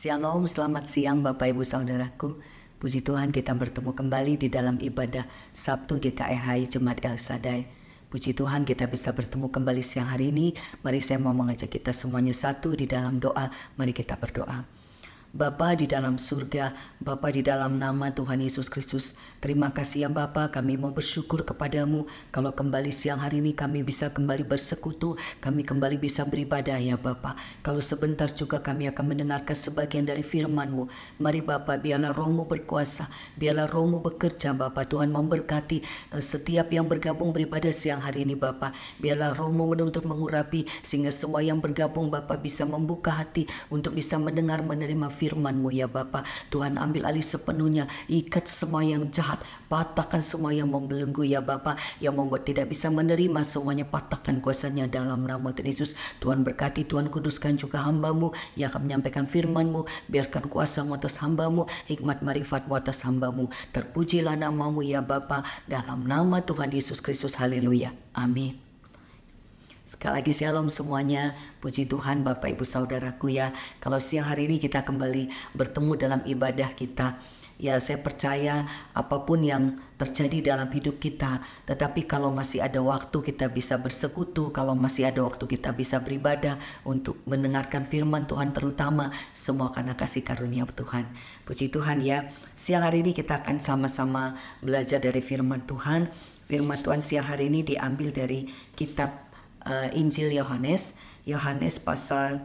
Shalom, selamat siang Bapak Ibu Saudaraku. Puji Tuhan kita bertemu kembali di dalam ibadah Sabtu GKI Jemaat El Shaddai. Puji Tuhan kita bisa bertemu kembali siang hari ini. Mari saya mau mengajak kita semuanya satu di dalam doa. Mari kita berdoa. Bapa di dalam surga, Bapa di dalam nama Tuhan Yesus Kristus, terima kasih ya Bapa, kami mau bersyukur kepadamu kalau kembali siang hari ini kami bisa kembali bersekutu, kami kembali bisa beribadah ya Bapa. Kalau sebentar juga kami akan mendengarkan sebagian dari firman-Mu. Mari Bapa, biarlah Roh-Mu berkuasa, biarlah Roh-Mu bekerja Bapa. Tuhan memberkati setiap yang bergabung beribadah siang hari ini Bapa. Biarlah Roh-Mu menuntut mengurapi sehingga semua yang bergabung Bapa bisa membuka hati untuk bisa mendengar menerima firman-Mu ya Bapa. Tuhan ambil alih sepenuhnya, ikat semua yang jahat, patahkan semua yang membelenggu ya Bapa, yang membuat tidak bisa menerima semuanya, patahkan kuasanya dalam nama Tuhan Yesus. Tuhan berkati, Tuhan kuduskan juga hamba-Mu yang akan menyampaikan firman-Mu. Biarkan kuasa-Mu atas hamba-Mu, hikmat marifat-Mu atas hamba-Mu. Terpujilah nama-Mu ya Bapa, dalam nama Tuhan Yesus Kristus. Haleluya, amin. Sekali lagi shalom semuanya, puji Tuhan Bapak Ibu Saudaraku ya. Kalau siang hari ini kita kembali bertemu dalam ibadah kita, ya saya percaya apapun yang terjadi dalam hidup kita, tetapi kalau masih ada waktu kita bisa bersekutu, kalau masih ada waktu kita bisa beribadah untuk mendengarkan firman Tuhan, terutama semua karena kasih karunia Tuhan. Puji Tuhan ya, siang hari ini kita akan sama-sama belajar dari firman Tuhan. Firman Tuhan siang hari ini diambil dari kitab Injil Yohanes pasal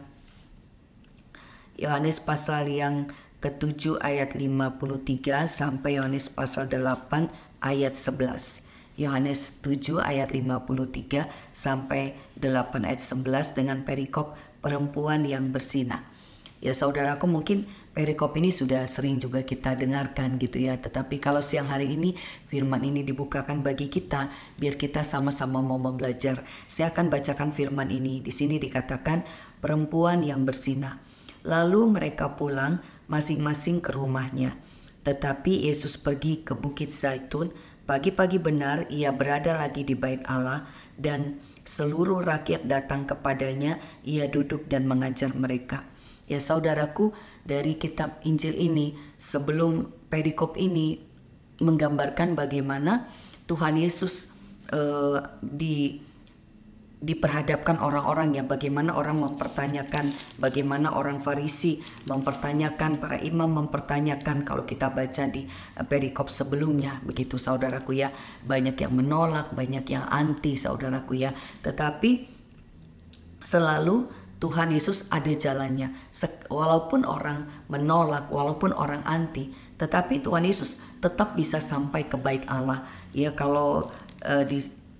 yang ke-7 ayat 53 sampai Yohanes pasal 8 ayat 11. Yohanes 7 ayat 53 sampai 8 ayat 11 dengan perikop perempuan yang bersinah. Ya saudaraku, mungkin perikop ini sudah sering juga kita dengarkan gitu ya. Tetapi kalau siang hari ini firman ini dibukakan bagi kita, biar kita sama-sama mau belajar. Saya akan bacakan firman ini. Di sini dikatakan perempuan yang bersinah. Lalu mereka pulang masing-masing ke rumahnya. Tetapi Yesus pergi ke Bukit Zaitun. Pagi-pagi benar ia berada lagi di bait Allah dan seluruh rakyat datang kepadanya. Ia duduk dan mengajar mereka. Ya saudaraku, dari kitab Injil ini sebelum perikop ini menggambarkan bagaimana Tuhan Yesus diperhadapkan orang-orang ya, bagaimana orang mempertanyakan, bagaimana orang Farisi mempertanyakan, para imam mempertanyakan. Kalau kita baca di perikop sebelumnya begitu saudaraku ya, banyak yang menolak, banyak yang anti saudaraku ya, tetapi selalu Tuhan Yesus ada jalannya. Walaupun orang menolak, walaupun orang anti, tetapi Tuhan Yesus tetap bisa sampai ke bait Allah. Ya kalau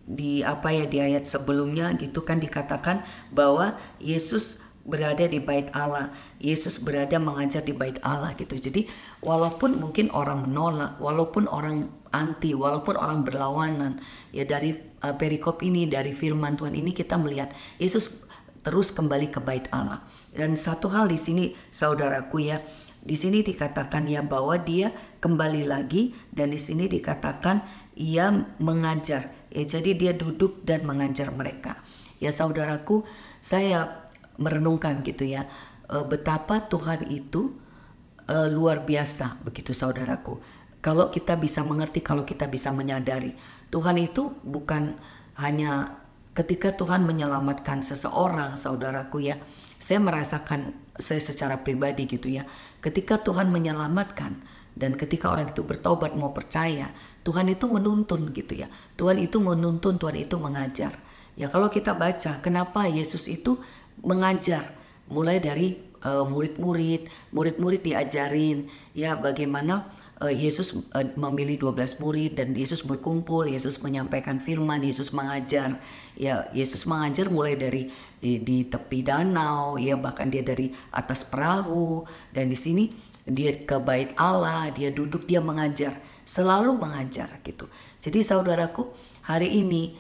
di ayat sebelumnya gitu kan dikatakan bahwa Yesus berada di bait Allah. Yesus berada mengajar di bait Allah gitu. Jadi walaupun mungkin orang menolak, walaupun orang anti, walaupun orang berlawanan, ya dari perikop ini, dari firman Tuhan ini kita melihat Yesus terus kembali ke bait Allah. Dan satu hal di sini saudaraku ya, di sini dikatakan ya bahwa dia kembali lagi, dan di sini dikatakan ia mengajar. Ya jadi dia duduk dan mengajar mereka. Ya saudaraku, saya merenungkan gitu ya, betapa Tuhan itu luar biasa begitu saudaraku. Kalau kita bisa mengerti, kalau kita bisa menyadari, Tuhan itu bukan hanya ketika Tuhan menyelamatkan seseorang saudaraku ya, saya merasakan, saya secara pribadi gitu ya, ketika Tuhan menyelamatkan dan ketika orang itu bertobat mau percaya, Tuhan itu menuntun gitu ya, Tuhan itu menuntun, Tuhan itu mengajar. Ya kalau kita baca kenapa Yesus itu mengajar, mulai dari murid-murid diajarin ya bagaimana Yesus memilih 12 murid dan Yesus berkumpul, Yesus menyampaikan firman, Yesus mengajar. Ya, Yesus mengajar mulai dari di tepi danau, ya bahkan dia dari atas perahu, dan di sini dia ke bait Allah, dia duduk, dia mengajar, selalu mengajar gitu. Jadi saudaraku, hari ini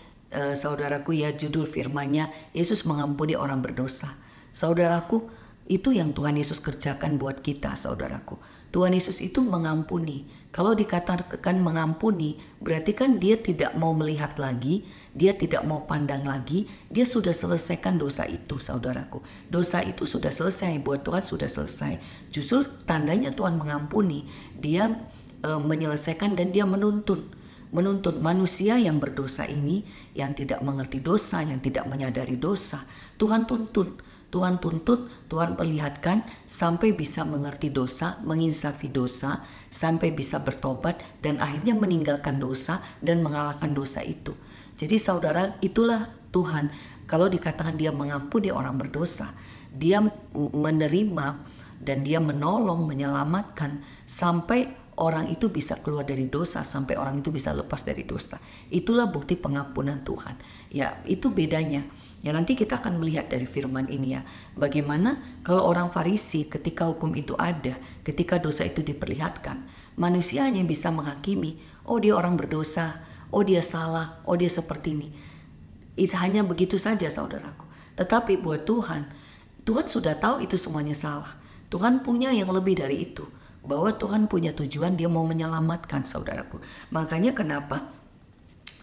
saudaraku ya, judul firman-Nya Yesus mengampuni orang berdosa. Saudaraku, Itu yang Tuhan Yesus kerjakan buat kita, saudaraku. Tuhan Yesus itu mengampuni. Kalau dikatakan mengampuni, berarti kan dia tidak mau melihat lagi, dia tidak mau pandang lagi, dia sudah selesaikan dosa itu, saudaraku. Dosa itu sudah selesai, buat Tuhan sudah selesai. Justru tandanya Tuhan mengampuni, dia menyelesaikan dan dia menuntun manusia yang berdosa ini, yang tidak mengerti dosa, yang tidak menyadari dosa. Tuhan tuntut, Tuhan perlihatkan sampai bisa mengerti dosa, menginsafi dosa, sampai bisa bertobat dan akhirnya meninggalkan dosa dan mengalahkan dosa itu. Jadi saudara, itulah Tuhan. Kalau dikatakan dia mengampuni orang berdosa, dia menerima dan dia menolong, menyelamatkan sampai orang itu bisa keluar dari dosa, sampai orang itu bisa lepas dari dosa. Itulah bukti pengampunan Tuhan. Ya, itu bedanya. Ya, nanti kita akan melihat dari firman ini ya, bagaimana kalau orang Farisi ketika hukum itu ada, ketika dosa itu diperlihatkan, manusia hanya bisa menghakimi, oh dia orang berdosa, oh dia salah, oh dia seperti ini. Itu hanya begitu saja, saudaraku. Tetapi buat Tuhan, Tuhan sudah tahu itu semuanya salah. Tuhan punya yang lebih dari itu, bahwa Tuhan punya tujuan, dia mau menyelamatkan, saudaraku. Makanya kenapa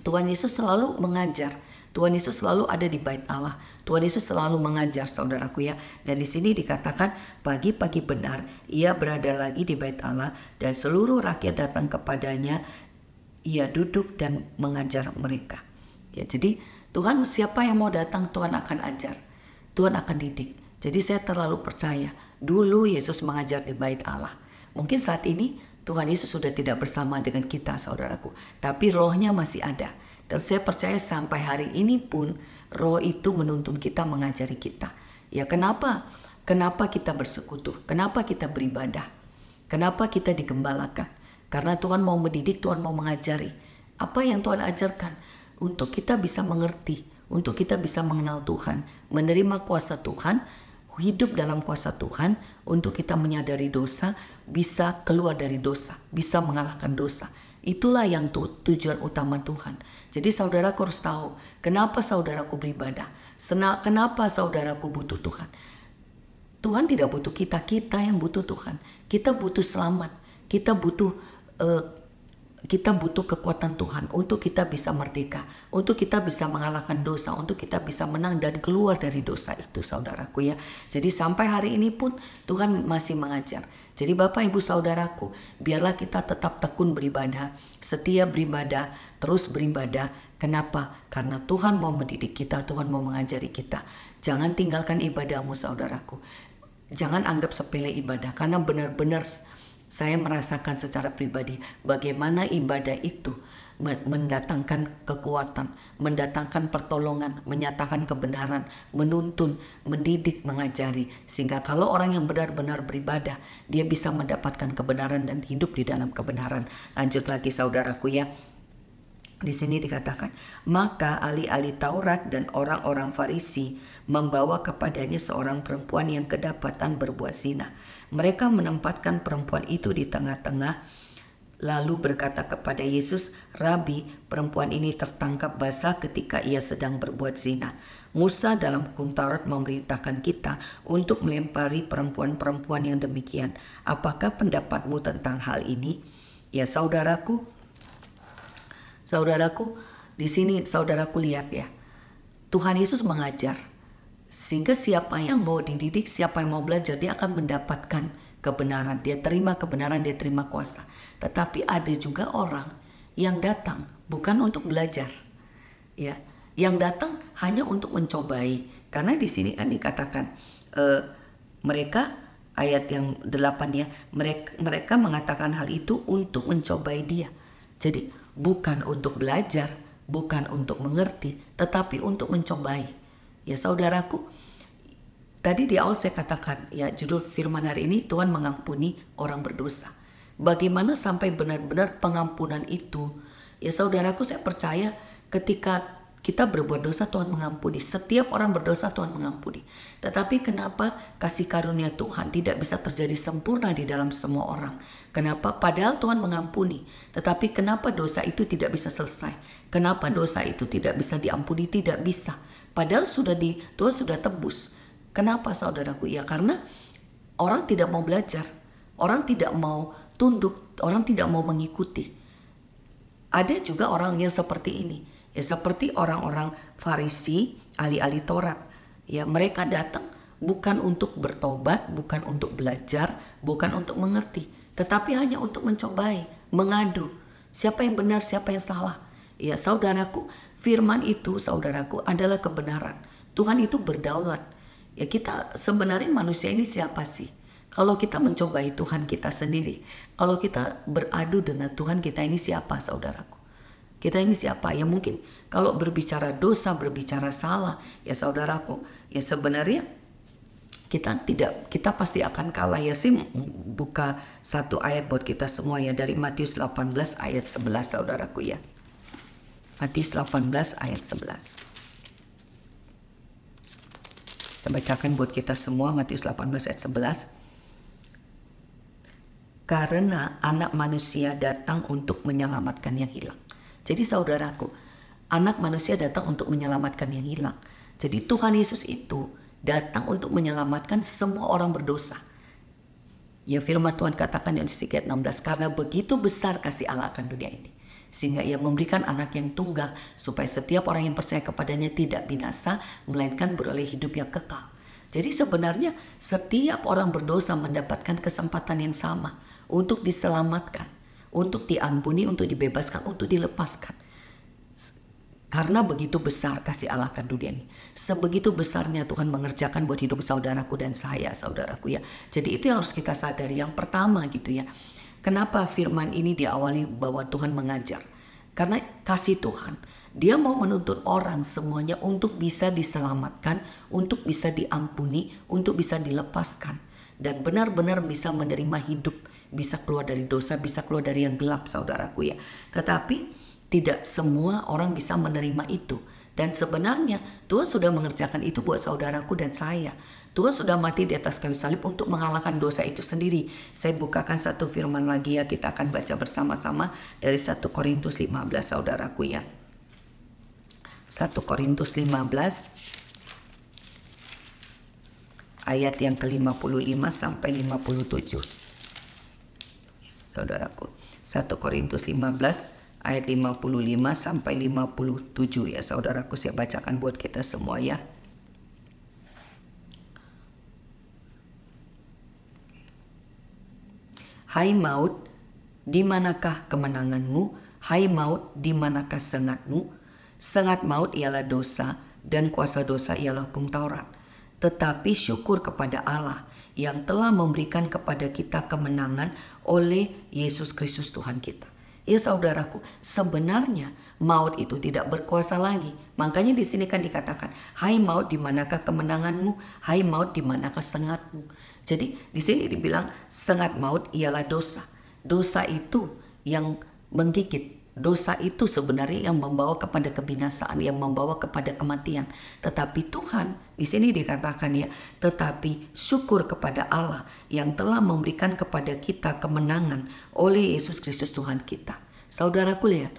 Tuhan Yesus selalu mengajar. Tuhan Yesus selalu ada di bait Allah. Tuhan Yesus selalu mengajar, saudaraku ya. Dan di sini dikatakan pagi-pagi benar ia berada lagi di bait Allah dan seluruh rakyat datang kepadanya. Ia duduk dan mengajar mereka. Ya, jadi Tuhan siapa yang mau datang, Tuhan akan ajar. Tuhan akan didik. Jadi saya terlalu percaya. Dulu Yesus mengajar di bait Allah. Mungkin saat ini Tuhan Yesus sudah tidak bersama dengan kita, saudaraku. Tapi rohnya masih ada. Dan saya percaya sampai hari ini pun roh itu menuntun kita, mengajari kita. Ya, kenapa? Kenapa kita bersekutu? Kenapa kita beribadah? Kenapa kita digembalakan? Karena Tuhan mau mendidik, Tuhan mau mengajari. Apa yang Tuhan ajarkan? Untuk kita bisa mengerti, untuk kita bisa mengenal Tuhan, menerima kuasa Tuhan, hidup dalam kuasa Tuhan, untuk kita menyadari dosa, bisa keluar dari dosa, bisa mengalahkan dosa. Itulah yang tujuan utama Tuhan. Jadi saudaraku harus tahu, kenapa saudaraku beribadah, kenapa saudaraku butuh Tuhan. Tuhan tidak butuh kita, kita yang butuh Tuhan. Kita butuh selamat, kita butuh kekuatan Tuhan untuk kita bisa merdeka, untuk kita bisa mengalahkan dosa, untuk kita bisa menang dan keluar dari dosa itu, saudaraku ya. Jadi sampai hari ini pun Tuhan masih mengajar. Jadi Bapak Ibu Saudaraku, biarlah kita tetap tekun beribadah, setia beribadah, terus beribadah. Kenapa? Karena Tuhan mau mendidik kita, Tuhan mau mengajari kita. Jangan tinggalkan ibadahmu, saudaraku. Jangan anggap sepele ibadah, karena benar-benar saya merasakan secara pribadi bagaimana ibadah itu mendatangkan kekuatan, mendatangkan pertolongan, menyatakan kebenaran, menuntun, mendidik, mengajari. Sehingga kalau orang yang benar-benar beribadah, dia bisa mendapatkan kebenaran dan hidup di dalam kebenaran. Lanjut lagi saudaraku ya. Di sini dikatakan, maka ahli-ahli Taurat dan orang-orang Farisi membawa kepadanya seorang perempuan yang kedapatan berbuat zina. Mereka menempatkan perempuan itu di tengah-tengah, lalu berkata kepada Yesus, Rabi, perempuan ini tertangkap basah ketika ia sedang berbuat zina. Musa dalam hukum Taurat memerintahkan kita untuk melempari perempuan-perempuan yang demikian. Apakah pendapatmu tentang hal ini? Ya saudaraku, di sini saudaraku lihat ya, Tuhan Yesus mengajar. Sehingga siapa yang mau dididik, siapa yang mau belajar, dia akan mendapatkan kebenaran. Dia terima kebenaran, dia terima kuasa. Tetapi ada juga orang yang datang bukan untuk belajar, ya, yang datang hanya untuk mencobai. Karena di sini kan dikatakan mereka, ayat yang 8 ya, mereka mengatakan hal itu untuk mencobai dia. Jadi bukan untuk belajar, bukan untuk mengerti, tetapi untuk mencobai. Ya saudaraku, tadi di awal saya katakan, ya judul firman hari ini, Tuhan mengampuni orang berdosa. Bagaimana sampai benar-benar pengampunan itu? Ya saudaraku, saya percaya ketika kita berbuat dosa, Tuhan mengampuni. Setiap orang berdosa, Tuhan mengampuni. Tetapi kenapa kasih karunia Tuhan tidak bisa terjadi sempurna di dalam semua orang? Kenapa? Padahal Tuhan mengampuni. Tetapi kenapa dosa itu tidak bisa selesai? Kenapa dosa itu tidak bisa diampuni? Tidak bisa. Padahal Tuhan sudah tebus. Kenapa saudaraku? Ya karena orang tidak mau belajar, orang tidak mau tunduk, orang tidak mau mengikuti. Ada juga orang yang seperti ini, ya seperti orang-orang Farisi, ahli-ahli Taurat. Ya mereka datang bukan untuk bertobat, bukan untuk belajar, bukan untuk mengerti, tetapi hanya untuk mencobai, mengadu. Siapa yang benar, siapa yang salah. Ya saudaraku, firman itu saudaraku adalah kebenaran. Tuhan itu berdaulat. Ya kita sebenarnya manusia ini siapa sih? Kalau kita mencobai Tuhan kita sendiri, kalau kita beradu dengan Tuhan kita ini siapa saudaraku? Kita ini siapa? Ya mungkin kalau berbicara dosa, berbicara salah, ya saudaraku, ya sebenarnya kita pasti akan kalah. Ya sih, buka satu ayat buat kita semua ya, dari Matius 18 ayat 11 saudaraku ya. Matius 18 ayat 11. Kita bacakan buat kita semua Matius 18 ayat 11. Karena anak manusia datang untuk menyelamatkan yang hilang. Jadi saudaraku, anak manusia datang untuk menyelamatkan yang hilang. Jadi Tuhan Yesus itu datang untuk menyelamatkan semua orang berdosa. Ya firman Tuhan katakan di Yohanes 3:16, karena begitu besar kasih Allah akan dunia ini, sehingga ia memberikan anak yang tunggal, supaya setiap orang yang percaya kepadanya tidak binasa, melainkan beroleh hidup yang kekal. Jadi sebenarnya setiap orang berdosa mendapatkan kesempatan yang sama untuk diselamatkan, untuk diampuni, untuk dibebaskan, untuk dilepaskan. Karena begitu besar kasih Allah akan dunia ini. Sebegitu besarnya Tuhan mengerjakan buat hidup saudaraku dan saya, saudaraku ya. Jadi itu yang harus kita sadari. Yang pertama gitu ya. Kenapa firman ini diawali bahwa Tuhan mengajar? Karena kasih Tuhan. Dia mau menuntut orang semuanya untuk bisa diselamatkan, untuk bisa diampuni, untuk bisa dilepaskan. Dan benar-benar bisa menerima hidup, bisa keluar dari dosa, bisa keluar dari yang gelap saudaraku ya. Tetapi tidak semua orang bisa menerima itu. Dan sebenarnya Tuhan sudah mengerjakan itu buat saudaraku dan saya. Tuhan sudah mati di atas kayu salib untuk mengalahkan dosa itu sendiri. Saya bukakan satu firman lagi ya, kita akan baca bersama-sama dari 1 Korintus 15 saudaraku ya. 1 Korintus 15 ayat yang ke-55 sampai 57. Saudaraku, 1 Korintus 15 ayat 55 sampai 57 ya saudaraku, saya bacakan buat kita semua ya. Hai maut, di manakah kemenanganmu? Hai maut, di manakah sengatmu? Sengat maut ialah dosa, dan kuasa dosa ialah hukum Taurat. Tetapi syukur kepada Allah yang telah memberikan kepada kita kemenangan oleh Yesus Kristus Tuhan kita. Ya saudaraku, sebenarnya maut itu tidak berkuasa lagi. Makanya di sini kan dikatakan, hai maut, di manakah kemenanganmu? Hai maut, di manakah sengatmu? Jadi di sini dibilang sengat maut ialah dosa. Dosa itu yang menggigit. Dosa itu sebenarnya yang membawa kepada kebinasaan, yang membawa kepada kematian. Tetapi Tuhan di sini dikatakan ya, tetapi syukur kepada Allah yang telah memberikan kepada kita kemenangan oleh Yesus Kristus Tuhan kita. Saudaraku lihat,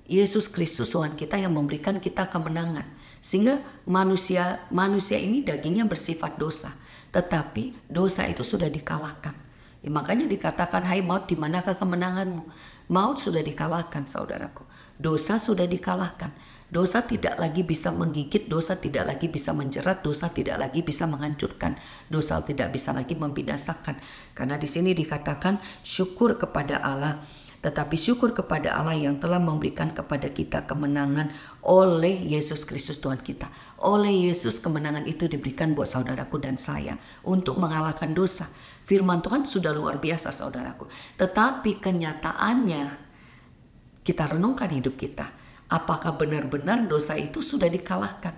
Yesus Kristus Tuhan kita yang memberikan kita kemenangan. Sehingga manusia ini dagingnya bersifat dosa. Tetapi dosa itu sudah dikalahkan. Ya, makanya dikatakan, hai maut, di manakah kemenanganmu? Maut sudah dikalahkan saudaraku. Dosa sudah dikalahkan. Dosa tidak lagi bisa menggigit, dosa tidak lagi bisa menjerat, dosa tidak lagi bisa menghancurkan, dosa tidak bisa lagi membinasakan. Karena di sini dikatakan syukur kepada Allah. Tetapi syukur kepada Allah yang telah memberikan kepada kita kemenangan oleh Yesus Kristus Tuhan kita. Oleh Yesus kemenangan itu diberikan buat saudaraku dan saya untuk mengalahkan dosa. Firman Tuhan sudah luar biasa saudaraku. Tetapi kenyataannya kita renungkan hidup kita. Apakah benar-benar dosa itu sudah dikalahkan?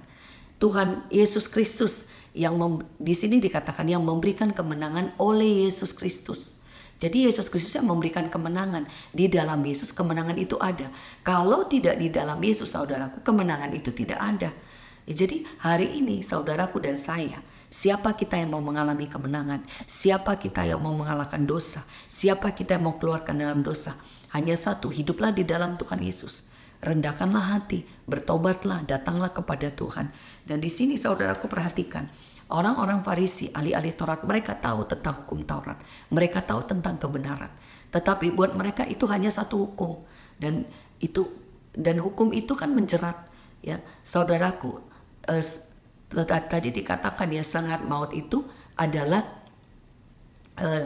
Tuhan Yesus Kristus yang di sini dikatakan yang memberikan kemenangan oleh Yesus Kristus. Jadi Yesus Kristus yang memberikan kemenangan. Di dalam Yesus kemenangan itu ada. Kalau tidak di dalam Yesus saudaraku, kemenangan itu tidak ada. Ya, jadi hari ini saudaraku dan saya, siapa kita yang mau mengalami kemenangan? Siapa kita yang mau mengalahkan dosa? Siapa kita yang mau keluarkan dalam dosa? Hanya satu, hiduplah di dalam Tuhan Yesus. Rendahkanlah hati, bertobatlah, datanglah kepada Tuhan. Dan di sini saudaraku perhatikan, Orang-orang Farisi, ahli-ahli Taurat, mereka tahu tentang hukum Taurat. Mereka tahu tentang kebenaran. Tetapi buat mereka itu hanya satu hukum. Dan hukum itu kan menjerat. Ya, saudaraku, tadi dikatakan ya, sangat maut itu adalah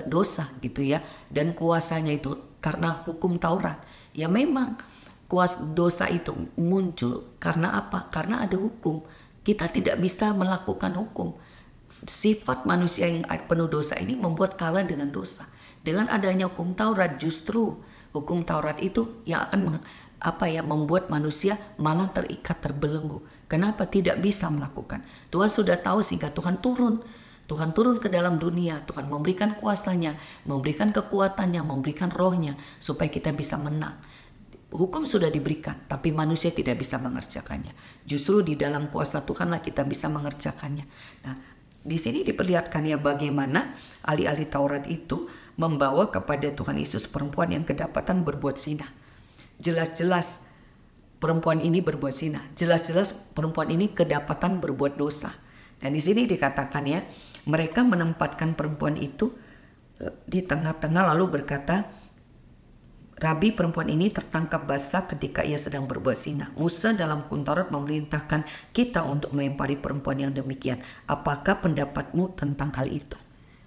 dosa gitu ya. Dan kuasanya itu karena hukum Taurat. Ya memang kuasa dosa itu muncul karena apa? Karena ada hukum. Kita tidak bisa melakukan hukum. Sifat manusia yang penuh dosa ini membuat kalah dengan dosa. Dengan adanya hukum Taurat, justru hukum Taurat itu yang akan membuat manusia malah terikat, terbelenggu. Kenapa tidak bisa melakukan? Tuhan sudah tahu sehingga Tuhan turun. Tuhan turun ke dalam dunia. Tuhan memberikan kuasanya, memberikan kekuatannya, memberikan rohnya supaya kita bisa menang. Hukum sudah diberikan, tapi manusia tidak bisa mengerjakannya. Justru di dalam kuasa Tuhanlah kita bisa mengerjakannya. Nah, di sini diperlihatkan ya bagaimana ahli-ahli Taurat itu membawa kepada Tuhan Yesus perempuan yang kedapatan berbuat zina. Jelas-jelas perempuan ini berbuat zina. Jelas-jelas perempuan ini kedapatan berbuat dosa. Dan di sini dikatakan ya, mereka menempatkan perempuan itu di tengah-tengah lalu berkata, Rabi, perempuan ini tertangkap basah ketika ia sedang berbuat zina. Musa dalam hukum Taurat memerintahkan kita untuk melempari perempuan yang demikian. Apakah pendapatmu tentang hal itu?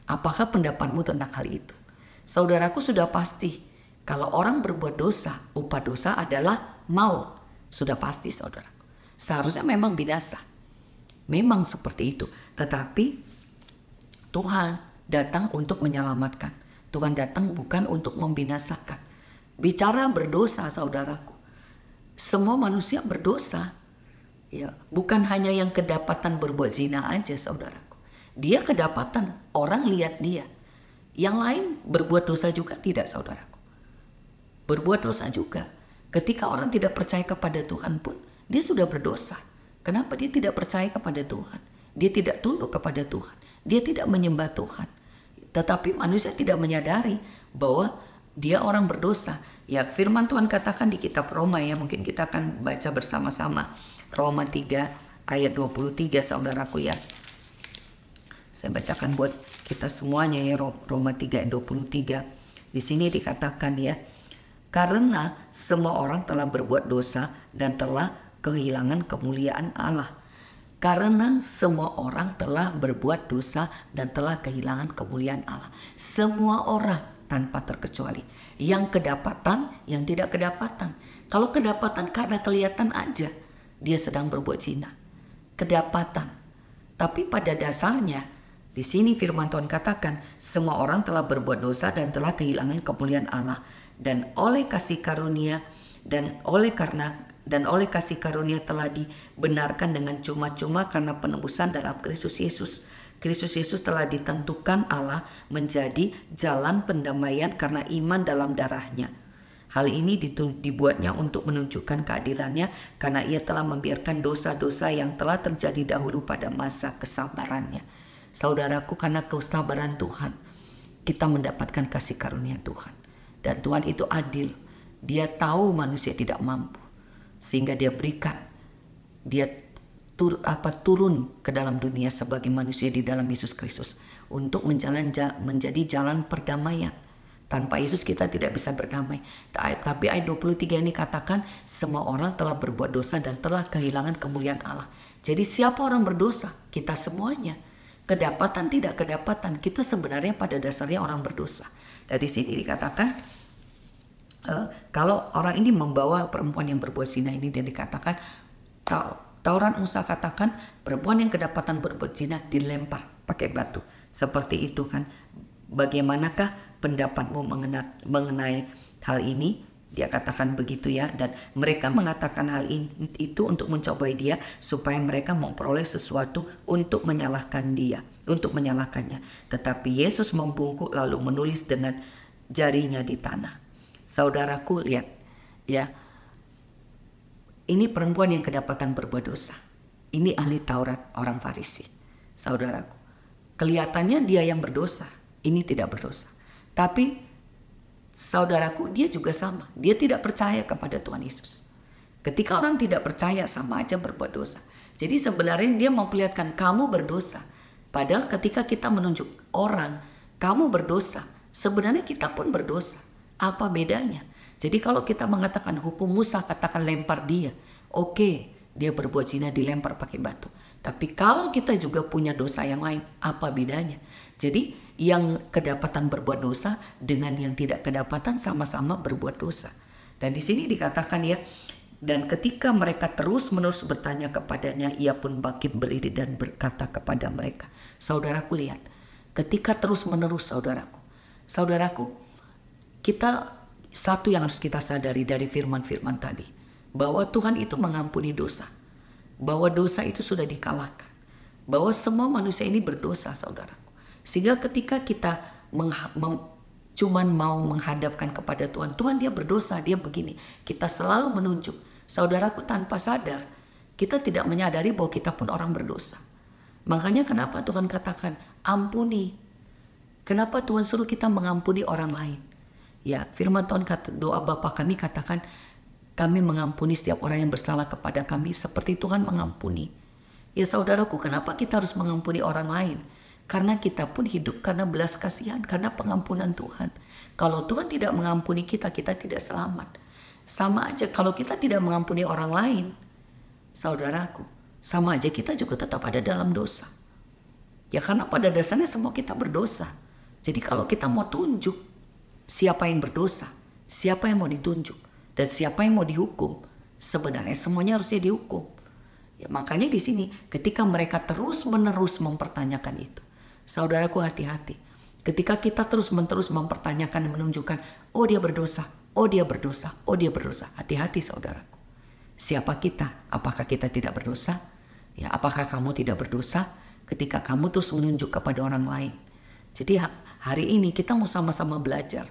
Apakah pendapatmu tentang hal itu? Saudaraku, sudah pasti kalau orang berbuat dosa, upah dosa adalah maut. Sudah pasti saudaraku. Seharusnya memang binasa. Memang seperti itu. Tetapi Tuhan datang untuk menyelamatkan. Tuhan datang bukan untuk membinasakan. Bicara berdosa saudaraku, semua manusia berdosa ya, bukan hanya yang kedapatan berbuat zina aja saudaraku. Dia kedapatan, orang lihat dia. Yang lain berbuat dosa juga tidak saudaraku. Berbuat dosa juga. Ketika orang tidak percaya kepada Tuhan pun, dia sudah berdosa. Kenapa dia tidak percaya kepada Tuhan? Dia tidak tunduk kepada Tuhan. Dia tidak menyembah Tuhan. Tetapi manusia tidak menyadari bahwa dia orang berdosa. Ya, firman Tuhan katakan di kitab Roma ya, mungkin kita akan baca bersama-sama. Roma 3 ayat 23 saudaraku ya. Saya bacakan buat kita semuanya ya, Roma 3 ayat 23. Di sini dikatakan ya, karena semua orang telah berbuat dosa dan telah kehilangan kemuliaan Allah. Karena semua orang telah berbuat dosa dan telah kehilangan kemuliaan Allah. Semua orang tanpa terkecuali. Yang kedapatan, yang tidak kedapatan. Kalau kedapatan karena kelihatan aja dia sedang berbuat zina. Kedapatan. Tapi pada dasarnya di sini firman Tuhan katakan semua orang telah berbuat dosa dan telah kehilangan kemuliaan Allah. Dan oleh kasih karunia oleh kasih karunia telah dibenarkan dengan cuma-cuma karena penebusan dalam Kristus Yesus. Kristus Yesus telah ditentukan Allah menjadi jalan pendamaian karena iman dalam darahnya. Hal ini dibuatnya untuk menunjukkan keadilannya karena ia telah membiarkan dosa-dosa yang telah terjadi dahulu pada masa kesabarannya. Saudaraku, karena kesabaran Tuhan, kita mendapatkan kasih karunia Tuhan. Dan Tuhan itu adil. Dia tahu manusia tidak mampu. Sehingga dia berikan. Dia turun ke dalam dunia sebagai manusia di dalam Yesus Kristus untuk menjadi jalan perdamaian. Tanpa Yesus kita tidak bisa berdamai. Tapi ayat 23 ini katakan semua orang telah berbuat dosa dan telah kehilangan kemuliaan Allah. Jadi siapa orang berdosa? Kita semuanya. Kedapatan tidak kedapatan, kita sebenarnya pada dasarnya orang berdosa. Dari sini dikatakan kalau orang ini membawa perempuan yang berbuat zina ini, dan dikatakan Taurat Musa katakan perempuan yang kedapatan berbuat zina dilempar pakai batu. Seperti itu kan. Bagaimanakah pendapatmu mengenai hal ini? Dia katakan begitu ya. Dan mereka mengatakan hal itu untuk mencobai dia supaya mereka memperoleh sesuatu untuk menyalahkan dia, untuk menyalahkannya. Tetapi Yesus membungkuk lalu menulis dengan jarinya di tanah. Saudaraku, lihat ya. Ini perempuan yang kedapatan berbuat dosa. Ini ahli Taurat, orang Farisi. Saudaraku, kelihatannya dia yang berdosa. Ini tidak berdosa. Tapi saudaraku, dia juga sama. Dia tidak percaya kepada Tuhan Yesus. Ketika orang tidak percaya, sama aja berbuat dosa. Jadi sebenarnya dia memperlihatkan kamu berdosa. Padahal ketika kita menunjuk orang, kamu berdosa, sebenarnya kita pun berdosa. Apa bedanya? Jadi kalau kita mengatakan hukum Musa, katakan lempar dia. Oke, dia berbuat zina dilempar pakai batu. Tapi kalau kita juga punya dosa yang lain, apa bedanya? Jadi yang kedapatan berbuat dosa dengan yang tidak kedapatan sama-sama berbuat dosa. Dan di sini dikatakan ya, dan ketika mereka terus-menerus bertanya kepadanya, ia pun bangkit berdiri dan berkata kepada mereka. Saudaraku lihat, ketika terus-menerus saudaraku, kita satu yang harus kita sadari dari firman-firman tadi, bahwa Tuhan itu mengampuni dosa, bahwa dosa itu sudah dikalahkan, bahwa semua manusia ini berdosa, saudaraku. Sehingga ketika kita cuman mau menghadapkan kepada Tuhan, Tuhan dia berdosa, dia begini, kita selalu menunjuk. Saudaraku, tanpa sadar, kita tidak menyadari bahwa kita pun orang berdosa. Makanya kenapa Tuhan katakan, ampuni. Kenapa Tuhan suruh kita mengampuni orang lain? Ya, firman Tuhan kata, doa Bapa kami katakan, kami mengampuni setiap orang yang bersalah kepada kami seperti Tuhan mengampuni. Ya saudaraku, kenapa kita harus mengampuni orang lain? Karena kita pun hidup karena belas kasihan, karena pengampunan Tuhan. Kalau Tuhan tidak mengampuni kita, kita tidak selamat. Sama aja kalau kita tidak mengampuni orang lain, saudaraku, sama aja kita juga tetap ada dalam dosa. Ya karena pada dasarnya semua kita berdosa. Jadi kalau kita mau tunjuk siapa yang berdosa, siapa yang mau ditunjuk, dan siapa yang mau dihukum, sebenarnya semuanya harusnya dihukum. Ya makanya di sini ketika mereka terus-menerus mempertanyakan itu, saudaraku hati-hati. Ketika kita terus-menerus mempertanyakan dan menunjukkan, oh dia berdosa, oh dia berdosa, oh dia berdosa. Hati-hati saudaraku. Siapa kita? Apakah kita tidak berdosa? Ya, apakah kamu tidak berdosa ketika kamu terus menunjuk kepada orang lain? Jadi hari ini kita mau sama-sama belajar.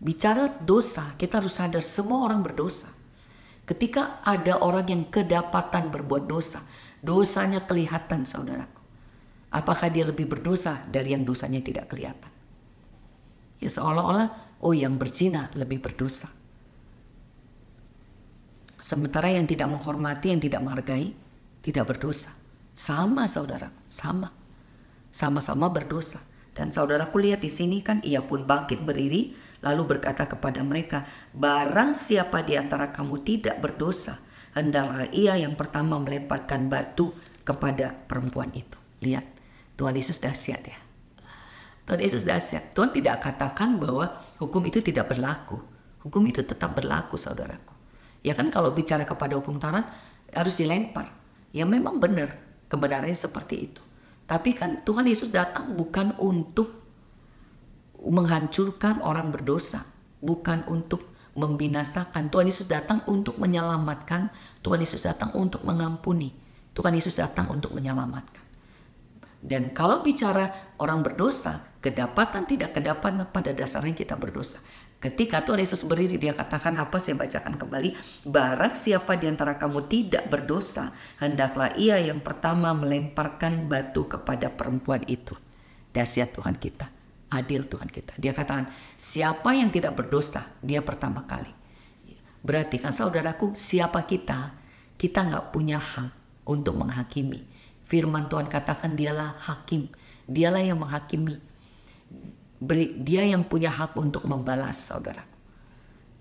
Bicara dosa, kita harus sadar semua orang berdosa. Ketika ada orang yang kedapatan berbuat dosa, dosanya kelihatan saudaraku. Apakah dia lebih berdosa dari yang dosanya tidak kelihatan? Ya seolah-olah, oh yang berzina lebih berdosa. Sementara yang tidak menghormati, yang tidak menghargai, tidak berdosa. Sama saudaraku, sama. Sama-sama berdosa. Dan saudaraku lihat di sini kan, ia pun bangkit berdiri, lalu berkata kepada mereka, barang siapa di antara kamu tidak berdosa, hendaklah ia yang pertama melemparkan batu kepada perempuan itu. Lihat, Tuhan Yesus dahsyat ya. Tuhan Yesus dahsyat. Tuhan tidak katakan bahwa hukum itu tidak berlaku. Hukum itu tetap berlaku saudaraku. Ya kan kalau bicara kepada hukum Taurat harus dilempar. Ya memang benar, kebenarannya seperti itu. Tapi kan Tuhan Yesus datang bukan untuk menghancurkan orang berdosa, bukan untuk membinasakan. Tuhan Yesus datang untuk menyelamatkan. Tuhan Yesus datang untuk mengampuni. Tuhan Yesus datang untuk menyelamatkan. Dan kalau bicara orang berdosa, kedapatan tidak kedapatan, pada dasarnya kita berdosa. Ketika Tuhan Yesus berdiri, dia katakan apa? Saya bacakan kembali. Barang siapa di antara kamu tidak berdosa, hendaklah ia yang pertama melemparkan batu kepada perempuan itu. Dahsyat Tuhan kita, adil Tuhan kita. Dia katakan, siapa yang tidak berdosa, dia pertama kali. Berarti kan saudaraku, siapa kita? Kita nggak punya hak untuk menghakimi. Firman Tuhan katakan dialah hakim. Dialah yang menghakimi. Dia yang punya hak untuk membalas saudaraku.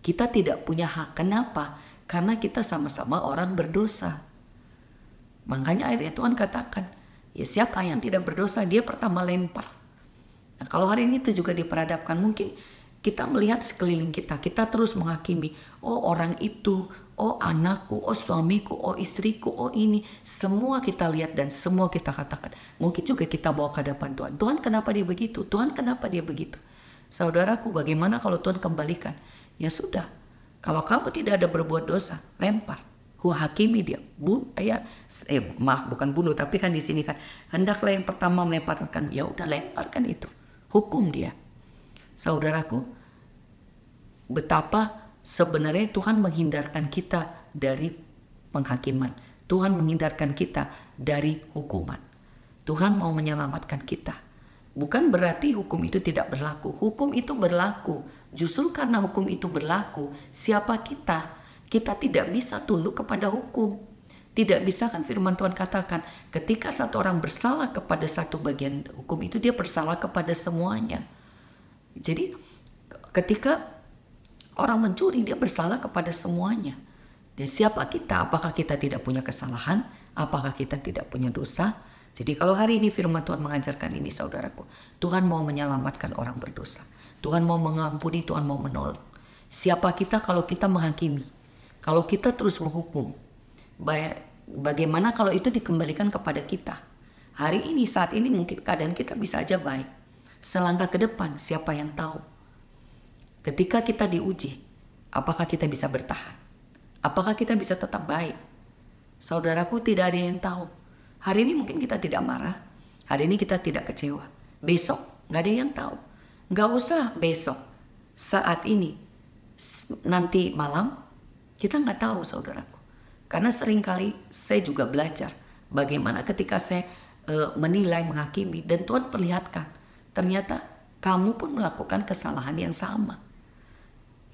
Kita tidak punya hak. Kenapa? Karena kita sama-sama orang berdosa. Makanya akhirnya Tuhan katakan, ya siapa yang tidak berdosa, dia pertama lempar. Nah, kalau hari ini itu juga diperhadapkan, mungkin kita melihat sekeliling kita, kita terus menghakimi, oh orang itu, oh anakku, oh suamiku, oh istriku, oh ini. Semua kita lihat dan semua kita katakan. Mungkin juga kita bawa ke hadapan Tuhan. Tuhan kenapa dia begitu? Tuhan kenapa dia begitu? Saudaraku, bagaimana kalau Tuhan kembalikan? Ya sudah, kalau kamu tidak ada berbuat dosa, lempar. Hakimi dia. Bukan bunuh, tapi kan di sini kan hendaklah yang pertama melemparkan. Ya udah lemparkan itu. Hukum dia. Saudaraku, betapa sebenarnya Tuhan menghindarkan kita dari penghakiman. Tuhan menghindarkan kita dari hukuman. Tuhan mau menyelamatkan kita. Bukan berarti hukum itu tidak berlaku. Hukum itu berlaku. Justru karena hukum itu berlaku, siapa kita? Kita tidak bisa tunduk kepada hukum. Tidak bisa kan firman Tuhan katakan, ketika satu orang bersalah kepada satu bagian hukum itu, dia bersalah kepada semuanya. Jadi ketika orang mencuri, dia bersalah kepada semuanya. Dan siapa kita? Apakah kita tidak punya kesalahan? Apakah kita tidak punya dosa? Jadi kalau hari ini firman Tuhan mengajarkan ini, saudaraku, Tuhan mau menyelamatkan orang berdosa. Tuhan mau mengampuni, Tuhan mau menolong. Siapa kita kalau kita menghakimi? Kalau kita terus menghukum? Bagaimana kalau itu dikembalikan kepada kita? Hari ini, saat ini mungkin keadaan kita bisa aja baik. Selangkah ke depan, siapa yang tahu? Ketika kita diuji, apakah kita bisa bertahan? Apakah kita bisa tetap baik? Saudaraku, tidak ada yang tahu. Hari ini mungkin kita tidak marah. Hari ini kita tidak kecewa. Besok, gak ada yang tahu. Gak usah besok. Saat ini, nanti malam, kita gak tahu, saudaraku. Karena seringkali saya juga belajar bagaimana ketika saya menilai, menghakimi, dan Tuhan perlihatkan ternyata kamu pun melakukan kesalahan yang sama.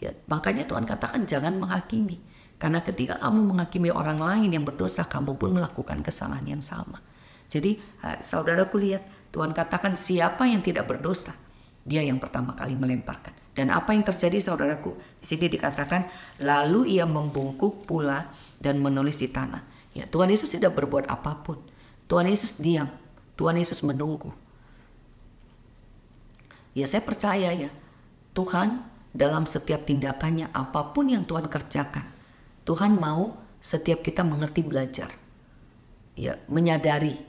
Ya, makanya Tuhan katakan jangan menghakimi. Karena ketika kamu menghakimi orang lain yang berdosa, kamu pun melakukan kesalahan yang sama. Jadi saudaraku lihat, Tuhan katakan siapa yang tidak berdosa, dia yang pertama kali melemparkan. Dan apa yang terjadi, saudaraku? Di sini dikatakan lalu ia membungkuk pula dan menulis di tanah. Ya, Tuhan Yesus tidak berbuat apapun. Tuhan Yesus diam. Tuhan Yesus menunggu. Ya, saya percaya ya, Tuhan dalam setiap tindakannya, apapun yang Tuhan kerjakan, Tuhan mau setiap kita mengerti, belajar. Ya, menyadari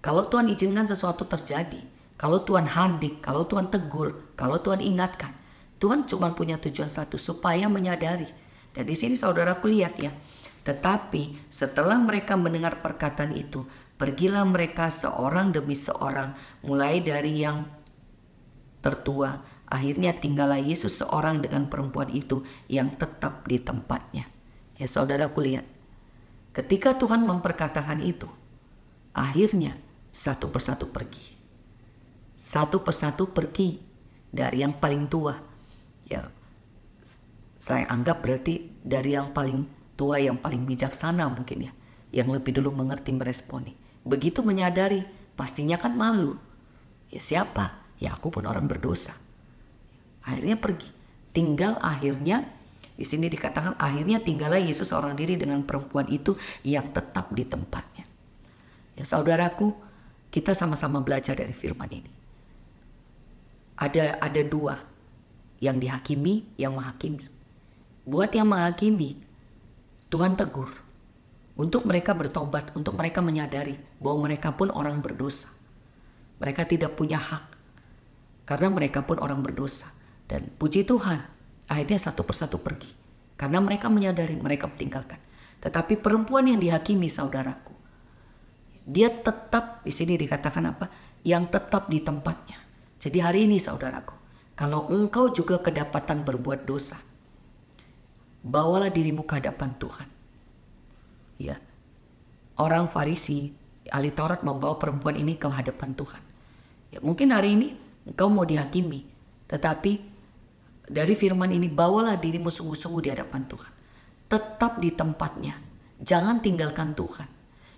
kalau Tuhan izinkan sesuatu terjadi, kalau Tuhan hardik, kalau Tuhan tegur, kalau Tuhan ingatkan, Tuhan cuma punya tujuan satu, supaya menyadari. Dan di sini saudaraku lihat ya, tetapi setelah mereka mendengar perkataan itu, pergilah mereka seorang demi seorang, mulai dari yang tertua. Akhirnya tinggallah Yesus seorang dengan perempuan itu yang tetap di tempatnya. Ya, saudaraku lihat, ketika Tuhan memperkatakan itu, akhirnya satu persatu pergi. Satu persatu pergi dari yang paling tua. Ya, saya anggap berarti dari yang paling tua, yang paling bijaksana mungkin ya, yang lebih dulu mengerti, meresponi. Begitu menyadari, pastinya kan malu. Ya, siapa? Ya, aku pun orang berdosa. Akhirnya pergi. Tinggal akhirnya, di sini dikatakan akhirnya tinggallah Yesus seorang diri dengan perempuan itu yang tetap di tempatnya. Ya, saudaraku, kita sama-sama belajar dari firman ini. Ada dua, yang dihakimi, yang menghakimi. Buat yang menghakimi, Tuhan tegur untuk mereka bertobat, untuk mereka menyadari bahwa mereka pun orang berdosa. Mereka tidak punya hak karena mereka pun orang berdosa. Dan puji Tuhan, akhirnya satu persatu pergi karena mereka menyadari, mereka meninggalkan. Tetapi perempuan yang dihakimi, saudaraku, dia tetap, di sini dikatakan apa? Yang tetap di tempatnya. Jadi hari ini, saudaraku, kalau engkau juga kedapatan berbuat dosa, bawalah dirimu ke hadapan Tuhan. Ya, orang Farisi, ahli Taurat membawa perempuan ini ke hadapan Tuhan. Ya, mungkin hari ini engkau mau dihakimi, tetapi dari firman ini, bawalah dirimu sungguh-sungguh di hadapan Tuhan. Tetap di tempatnya, jangan tinggalkan Tuhan.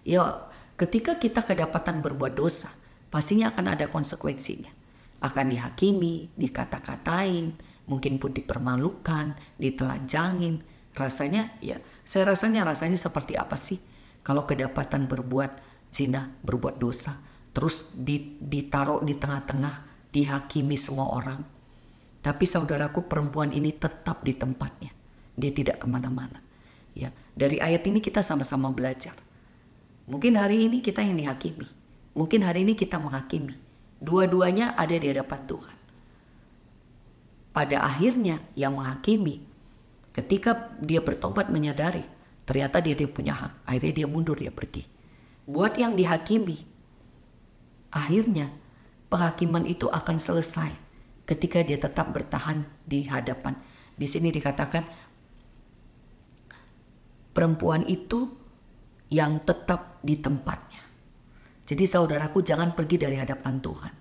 Ya, ketika kita kedapatan berbuat dosa, pastinya akan ada konsekuensinya. Akan dihakimi, dikata-katain, mungkin pun dipermalukan, ditelanjangin. Rasanya ya, saya rasanya seperti apa sih kalau kedapatan berbuat zina, berbuat dosa, terus ditaruh di tengah-tengah, dihakimi semua orang. Tapi saudaraku, perempuan ini tetap di tempatnya. Dia tidak kemana-mana. Ya, dari ayat ini kita sama-sama belajar. Mungkin hari ini kita yang dihakimi, mungkin hari ini kita menghakimi. Dua-duanya ada di hadapan Tuhan. Pada akhirnya yang menghakimi, ketika dia bertobat menyadari, ternyata dia punya hak. Akhirnya dia mundur, dia pergi. Buat yang dihakimi, akhirnya penghakiman itu akan selesai ketika dia tetap bertahan di hadapan. Di sini dikatakan perempuan itu yang tetap di tempatnya. Jadi saudaraku, jangan pergi dari hadapan Tuhan.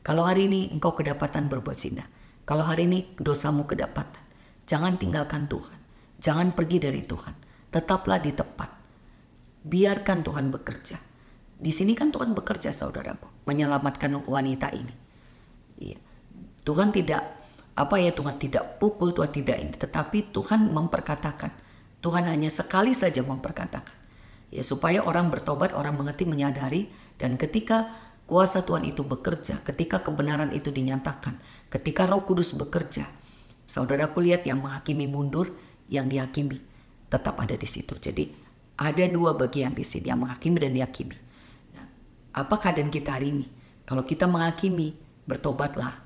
Kalau hari ini engkau kedapatan berbuat zina, kalau hari ini dosamu kedapatan, jangan tinggalkan Tuhan. Jangan pergi dari Tuhan. Tetaplah di tempat. Biarkan Tuhan bekerja. Di sini kan Tuhan bekerja, saudaraku, menyelamatkan wanita ini. Iya. Tuhan tidak Tuhan tidak pukul, Tuhan tidak ini, tetapi Tuhan memperkatakan. Tuhan hanya sekali saja memperkatakan. Ya, supaya orang bertobat, orang mengerti, menyadari, dan ketika kuasa Tuhan itu bekerja, ketika kebenaran itu dinyatakan, ketika Roh Kudus bekerja, saudaraku lihat yang menghakimi mundur, yang dihakimi tetap ada di situ. Jadi ada dua bagian di sini, yang menghakimi dan dihakimi. Nah, apa keadaan kita hari ini? Kalau kita menghakimi, bertobatlah.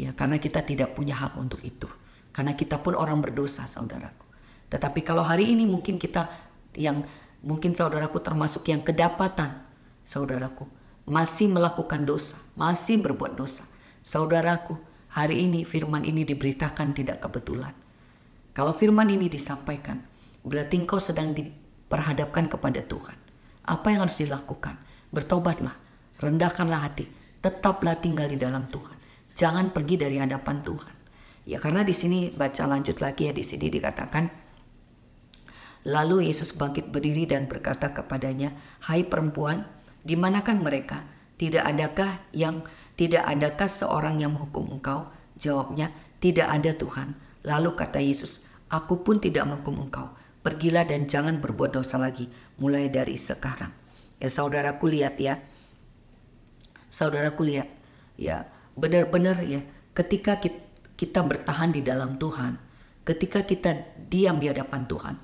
Ya, karena kita tidak punya hak untuk itu. Karena kita pun orang berdosa, saudaraku. Tetapi kalau hari ini mungkin mungkin saudaraku termasuk yang kedapatan, saudaraku, masih melakukan dosa, masih berbuat dosa. Saudaraku, hari ini firman ini diberitakan tidak kebetulan. Kalau firman ini disampaikan, berarti engkau sedang diperhadapkan kepada Tuhan. Apa yang harus dilakukan? Bertobatlah, rendahkanlah hati, tetaplah tinggal di dalam Tuhan. Jangan pergi dari hadapan Tuhan. Ya, karena di sini baca lanjut lagi ya, di sini dikatakan, lalu Yesus bangkit berdiri dan berkata kepadanya, "Hai perempuan, di manakah mereka? Tidak adakah seorang yang menghukum engkau?" Jawabnya, "Tidak ada, Tuhan." Lalu kata Yesus, "Aku pun tidak menghukum engkau. Pergilah dan jangan berbuat dosa lagi mulai dari sekarang." Ya, saudaraku lihat ya. Saudaraku lihat ya, benar-benar ya, ketika kita bertahan di dalam Tuhan, ketika kita diam di hadapan Tuhan,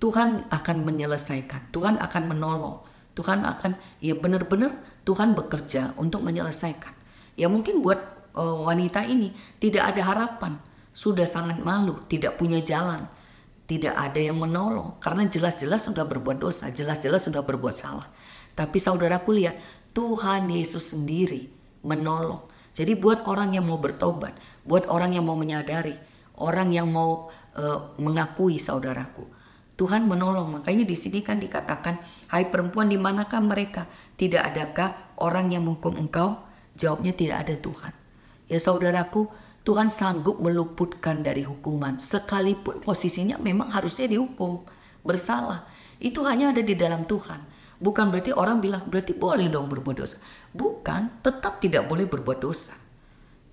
Tuhan akan menyelesaikan, Tuhan akan menolong, Tuhan akan, ya benar-benar Tuhan bekerja untuk menyelesaikan. Ya mungkin buat wanita ini tidak ada harapan, sudah sangat malu, tidak punya jalan, tidak ada yang menolong, karena jelas-jelas sudah berbuat dosa, jelas-jelas sudah berbuat salah. Tapi saudaraku lihat, Tuhan Yesus sendiri menolong. Jadi buat orang yang mau bertobat, buat orang yang mau menyadari, orang yang mau mengakui, saudaraku, Tuhan menolong. Makanya di sini kan dikatakan, "Hai perempuan, di manakah mereka? Tidak adakah orang yang menghukum engkau?" Jawabnya, "Tidak ada, Tuhan." Ya saudaraku, Tuhan sanggup meluputkan dari hukuman, sekalipun posisinya memang harusnya dihukum bersalah. Itu hanya ada di dalam Tuhan. Bukan berarti orang bilang, berarti boleh dong berbuat dosa. Bukan, tetap tidak boleh berbuat dosa.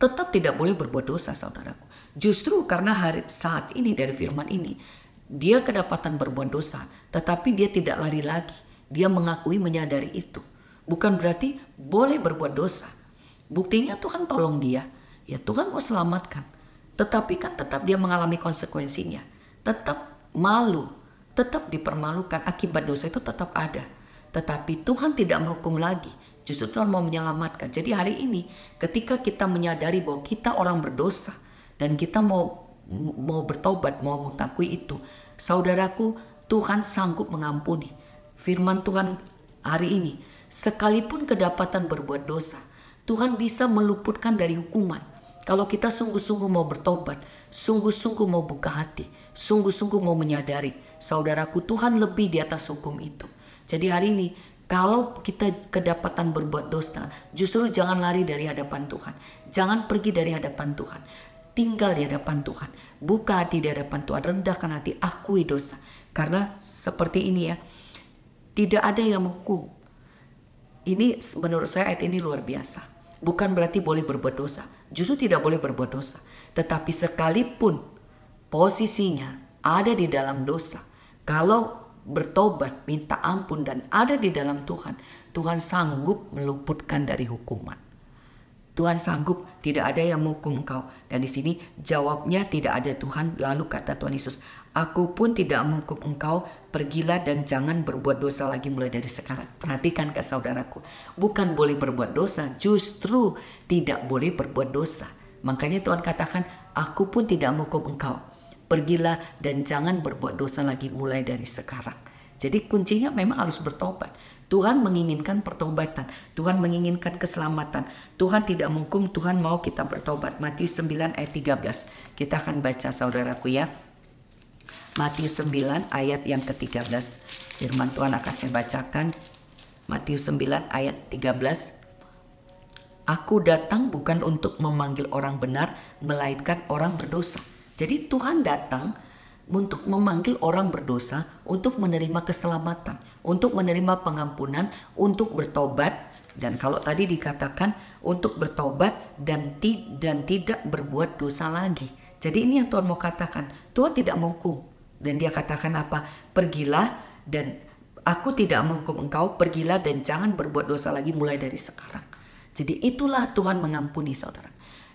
Tetap tidak boleh berbuat dosa, saudaraku. Justru karena saat ini dari firman ini, dia kedapatan berbuat dosa, tetapi dia tidak lari lagi. Dia mengakui, menyadari itu. Bukan berarti boleh berbuat dosa. Buktinya Tuhan tolong dia. Ya Tuhan mau selamatkan. Tetapi kan tetap dia mengalami konsekuensinya. Tetap malu, tetap dipermalukan. Akibat dosa itu tetap ada. Tetapi Tuhan tidak menghukum lagi. Justru Tuhan mau menyelamatkan. Jadi hari ini ketika kita menyadari bahwa kita orang berdosa dan kita mau bertobat, mau mengakui itu, saudaraku, Tuhan sanggup mengampuni. Firman Tuhan hari ini, sekalipun kedapatan berbuat dosa, Tuhan bisa meluputkan dari hukuman. Kalau kita sungguh-sungguh mau bertobat, sungguh-sungguh mau buka hati, sungguh-sungguh mau menyadari, saudaraku, Tuhan lebih di atas hukum itu. Jadi hari ini, kalau kita kedapatan berbuat dosa, justru jangan lari dari hadapan Tuhan. Jangan pergi dari hadapan Tuhan. Tinggal di hadapan Tuhan. Buka hati di hadapan Tuhan. Rendahkan hati, akui dosa. Karena seperti ini ya, tidak ada yang menghukum. Ini menurut saya ayat ini luar biasa. Bukan berarti boleh berbuat dosa. Justru tidak boleh berbuat dosa. Tetapi sekalipun posisinya ada di dalam dosa, kalau bertobat, minta ampun dan ada di dalam Tuhan, Tuhan sanggup meluputkan dari hukuman. Tuhan sanggup, tidak ada yang menghukum engkau. Dan di sini jawabnya, tidak ada, Tuhan. Lalu kata Tuhan Yesus, "Aku pun tidak menghukum engkau, pergilah dan jangan berbuat dosa lagi mulai dari sekarang." Perhatikan ke saudaraku, bukan boleh berbuat dosa, justru tidak boleh berbuat dosa. Makanya Tuhan katakan, "Aku pun tidak menghukum engkau, pergilah dan jangan berbuat dosa lagi mulai dari sekarang." Jadi kuncinya memang harus bertobat. Tuhan menginginkan pertobatan. Tuhan menginginkan keselamatan. Tuhan tidak menghukum, Tuhan mau kita bertobat. Matius 9 ayat 13. Kita akan baca saudaraku ya. Matius 9 ayat yang ke-13. Firman Tuhan akan saya bacakan. Matius 9 ayat 13. "Aku datang bukan untuk memanggil orang benar, melainkan orang berdosa." Jadi Tuhan datang untuk memanggil orang berdosa untuk menerima keselamatan, untuk menerima pengampunan, untuk bertobat. Dan kalau tadi dikatakan untuk bertobat dan tidak berbuat dosa lagi. Jadi ini yang Tuhan mau katakan. Tuhan tidak menghukum. Dan dia katakan apa? Pergilah dan aku tidak menghukum engkau. Pergilah dan jangan berbuat dosa lagi mulai dari sekarang. Jadi itulah Tuhan mengampuni, saudara.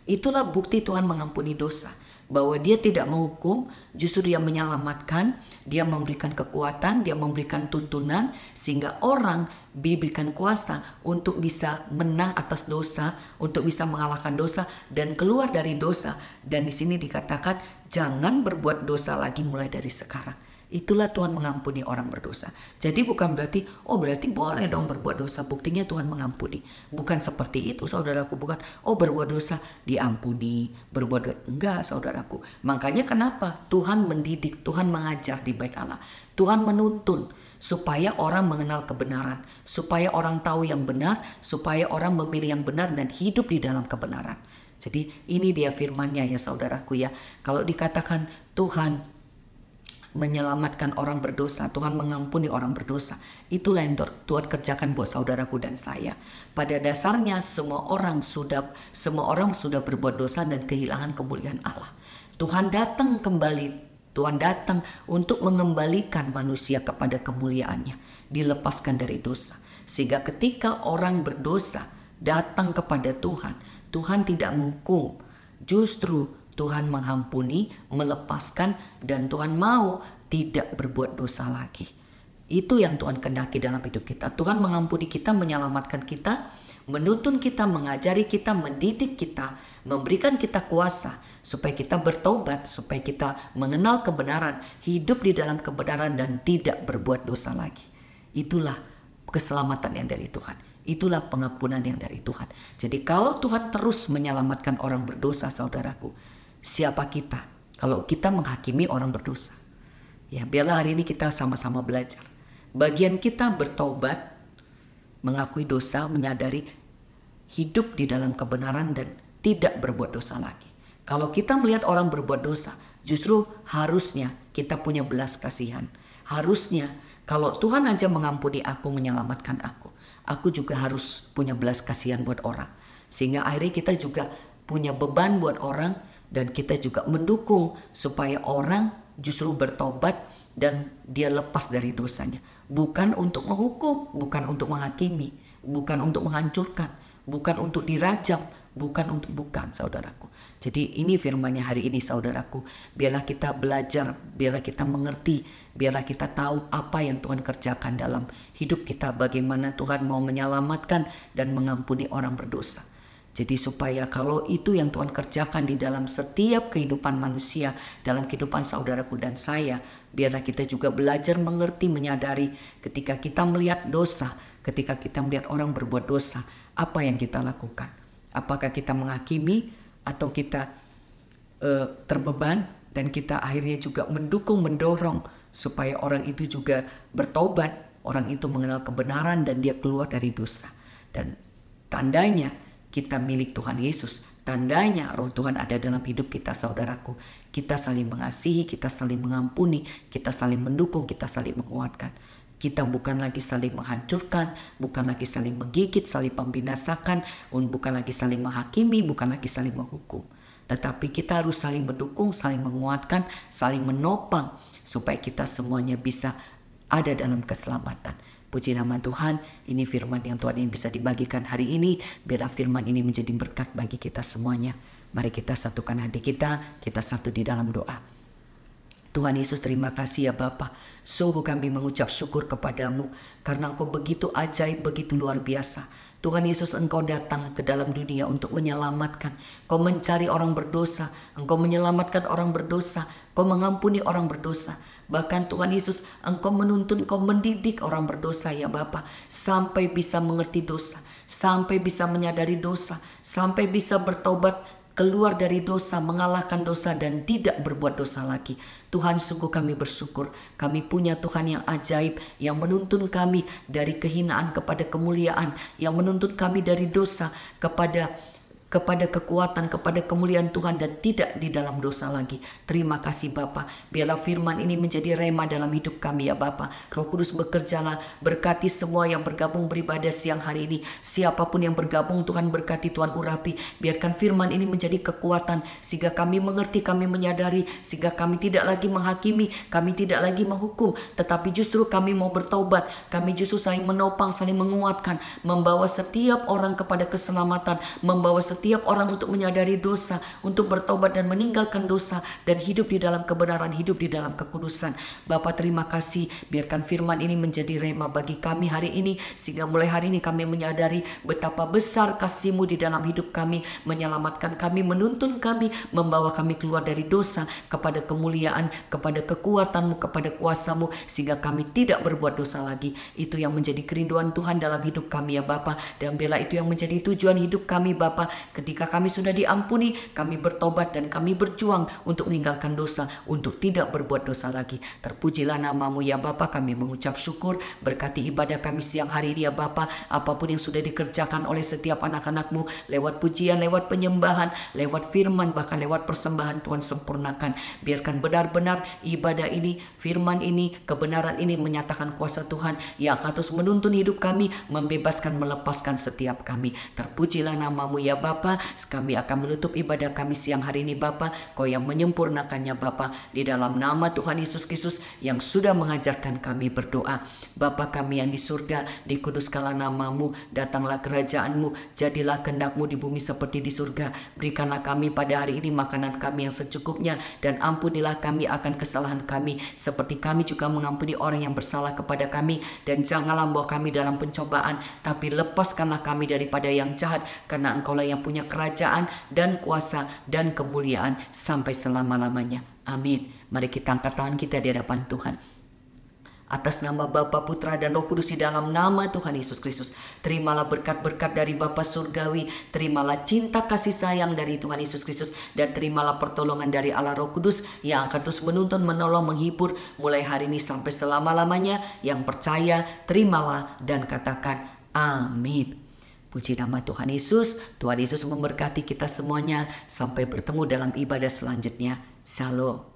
Itulah bukti Tuhan mengampuni dosa. Bahwa dia tidak menghukum, justru dia menyelamatkan, dia memberikan kekuatan, dia memberikan tuntunan, sehingga orang diberikan kuasa untuk bisa menang atas dosa, untuk bisa mengalahkan dosa dan keluar dari dosa. Dan di sini dikatakan jangan berbuat dosa lagi mulai dari sekarang. Itulah Tuhan mengampuni orang berdosa. Jadi bukan berarti, berarti boleh dong berbuat dosa. Buktinya Tuhan mengampuni. Bukan seperti itu, saudaraku. Bukan, berbuat dosa diampuni. Enggak, saudaraku. Makanya kenapa Tuhan mendidik, Tuhan mengajar di bait Allah. Tuhan menuntun supaya orang mengenal kebenaran. Supaya orang tahu yang benar. Supaya orang memilih yang benar dan hidup di dalam kebenaran. Jadi ini dia firman-Nya ya saudaraku ya. Kalau dikatakan Tuhan menyelamatkan orang berdosa, Tuhan mengampuni orang berdosa, itulah yang Tuhan kerjakan buat saudaraku dan saya. Pada dasarnya semua orang sudah berbuat dosa dan kehilangan kemuliaan Allah. Tuhan datang untuk mengembalikan manusia kepada kemuliaannya, dilepaskan dari dosa. Sehingga ketika orang berdosa datang kepada Tuhan, Tuhan tidak menghukum, justru Tuhan mengampuni, melepaskan, dan Tuhan mau tidak berbuat dosa lagi. Itu yang Tuhan kehendaki dalam hidup kita. Tuhan mengampuni kita, menyelamatkan kita, menuntun kita, mengajari kita, mendidik kita, memberikan kita kuasa supaya kita bertobat, supaya kita mengenal kebenaran, hidup di dalam kebenaran dan tidak berbuat dosa lagi. Itulah keselamatan yang dari Tuhan. Itulah pengampunan yang dari Tuhan. Jadi kalau Tuhan terus menyelamatkan orang berdosa, saudaraku, siapa kita kalau kita menghakimi orang berdosa? Ya, biarlah hari ini kita sama-sama belajar. Bagian kita bertobat, mengakui dosa, menyadari hidup di dalam kebenaran dan tidak berbuat dosa lagi. Kalau kita melihat orang berbuat dosa, justru harusnya kita punya belas kasihan. Harusnya kalau Tuhan aja mengampuni aku, menyelamatkan aku juga harus punya belas kasihan buat orang. Sehingga akhirnya kita juga punya beban buat orang, dan kita juga mendukung supaya orang justru bertobat dan dia lepas dari dosanya. Bukan untuk menghukum, bukan untuk menghakimi, bukan untuk menghancurkan, bukan untuk dirajam, bukan saudaraku. Jadi ini firman-Nya hari ini saudaraku. Biarlah kita belajar, biarlah kita mengerti, biarlah kita tahu apa yang Tuhan kerjakan dalam hidup kita. Bagaimana Tuhan mau menyelamatkan dan mengampuni orang berdosa. Jadi supaya kalau itu yang Tuhan kerjakan di dalam setiap kehidupan manusia, dalam kehidupan saudaraku dan saya, biarlah kita juga belajar mengerti, menyadari ketika kita melihat dosa, ketika kita melihat orang berbuat dosa, apa yang kita lakukan? Apakah kita menghakimi atau kita terbeban dan kita akhirnya juga mendukung, mendorong supaya orang itu juga bertobat, orang itu mengenal kebenaran dan dia keluar dari dosa. Dan tandanya kita milik Tuhan Yesus. Tandanya roh Tuhan ada dalam hidup kita saudaraku. Kita saling mengasihi, kita saling mengampuni, kita saling mendukung, kita saling menguatkan. Kita bukan lagi saling menghancurkan, bukan lagi saling menggigit, saling membinasakan, bukan lagi saling menghakimi, bukan lagi saling menghukum. Tetapi kita harus saling mendukung, saling menguatkan, saling menopang supaya kita semuanya bisa ada dalam keselamatan. Puji nama Tuhan, ini firman yang Tuhan yang bisa dibagikan hari ini. Biarlah firman ini menjadi berkat bagi kita semuanya. Mari kita satukan hati kita satu di dalam doa. Tuhan Yesus, terima kasih ya Bapa. Sungguh kami mengucap syukur kepadamu karena Engkau begitu ajaib, begitu luar biasa. Tuhan Yesus, Engkau datang ke dalam dunia untuk menyelamatkan. Engkau mencari orang berdosa, Engkau menyelamatkan orang berdosa, Engkau mengampuni orang berdosa. Bahkan Tuhan Yesus, Engkau menuntun, Engkau mendidik orang berdosa ya Bapa, sampai bisa mengerti dosa, sampai bisa menyadari dosa, sampai bisa bertobat, keluar dari dosa, mengalahkan dosa dan tidak berbuat dosa lagi. Tuhan, sungguh kami bersyukur. Kami punya Tuhan yang ajaib, yang menuntun kami dari kehinaan kepada kemuliaan, yang menuntun kami dari dosa kepada kepada kekuatan, kepada kemuliaan Tuhan, dan tidak di dalam dosa lagi. Terima kasih Bapa. Biarlah firman ini menjadi rema dalam hidup kami ya Bapa. Roh Kudus bekerjalah, berkati semua yang bergabung beribadah siang hari ini. Siapapun yang bergabung, Tuhan berkati, Tuhan urapi. Biarkan firman ini menjadi kekuatan sehingga kami mengerti, kami menyadari, sehingga kami tidak lagi menghakimi, kami tidak lagi menghukum, tetapi justru kami mau bertaubat. Kami justru saling menopang, saling menguatkan, membawa setiap orang kepada keselamatan, membawa setiap orang untuk menyadari dosa, untuk bertobat dan meninggalkan dosa, dan hidup di dalam kebenaran, hidup di dalam kekudusan. Bapa, terima kasih. Biarkan firman ini menjadi rema bagi kami hari ini, sehingga mulai hari ini kami menyadari betapa besar kasih-Mu di dalam hidup kami, menyelamatkan kami, menuntun kami, membawa kami keluar dari dosa kepada kemuliaan, kepada kekuatan-Mu, kepada kuasa-Mu, sehingga kami tidak berbuat dosa lagi. Itu yang menjadi kerinduan Tuhan dalam hidup kami ya Bapa, dan biarlah itu yang menjadi tujuan hidup kami Bapa. Ketika kami sudah diampuni, kami bertobat dan kami berjuang untuk meninggalkan dosa, untuk tidak berbuat dosa lagi. Terpujilah nama-Mu ya Bapa. Kami mengucap syukur, berkati ibadah kami siang hari ini ya Bapa. Apapun yang sudah dikerjakan oleh setiap anak-anak-Mu, lewat pujian, lewat penyembahan, lewat firman, bahkan lewat persembahan, Tuhan sempurnakan. Biarkan benar-benar ibadah ini, firman ini, kebenaran ini menyatakan kuasa Tuhan yang akan terus menuntun hidup kami, membebaskan, melepaskan setiap kami. Terpujilah nama-Mu ya Bapa. Kami akan menutup ibadah kami siang hari ini Bapa. Kau yang menyempurnakannya Bapa, di dalam nama Tuhan Yesus Kristus yang sudah mengajarkan kami berdoa. Bapa kami yang di surga, dikuduskanlah nama-Mu, datanglah kerajaan-Mu, jadilah kehendak-Mu di bumi seperti di surga. Berikanlah kami pada hari ini makanan kami yang secukupnya, dan ampunilah kami akan kesalahan kami, seperti kami juga mengampuni orang yang bersalah kepada kami. Dan janganlah membawa kami dalam pencobaan, tapi lepaskanlah kami daripada yang jahat, karena Engkaulah yang punya kerajaan dan kuasa dan kemuliaan sampai selama-lamanya. Amin. Mari kita angkat tangan kita di hadapan Tuhan. Atas nama Bapa, Putra, dan Roh Kudus, di dalam nama Tuhan Yesus Kristus, terimalah berkat-berkat dari Bapa Surgawi, terimalah cinta kasih sayang dari Tuhan Yesus Kristus, dan terimalah pertolongan dari Allah Roh Kudus yang akan terus menuntun, menolong, menghibur mulai hari ini sampai selama-lamanya. Yang percaya, terimalah dan katakan amin. Puji nama Tuhan Yesus. Tuhan Yesus memberkati kita semuanya. Sampai bertemu dalam ibadah selanjutnya. Shalom.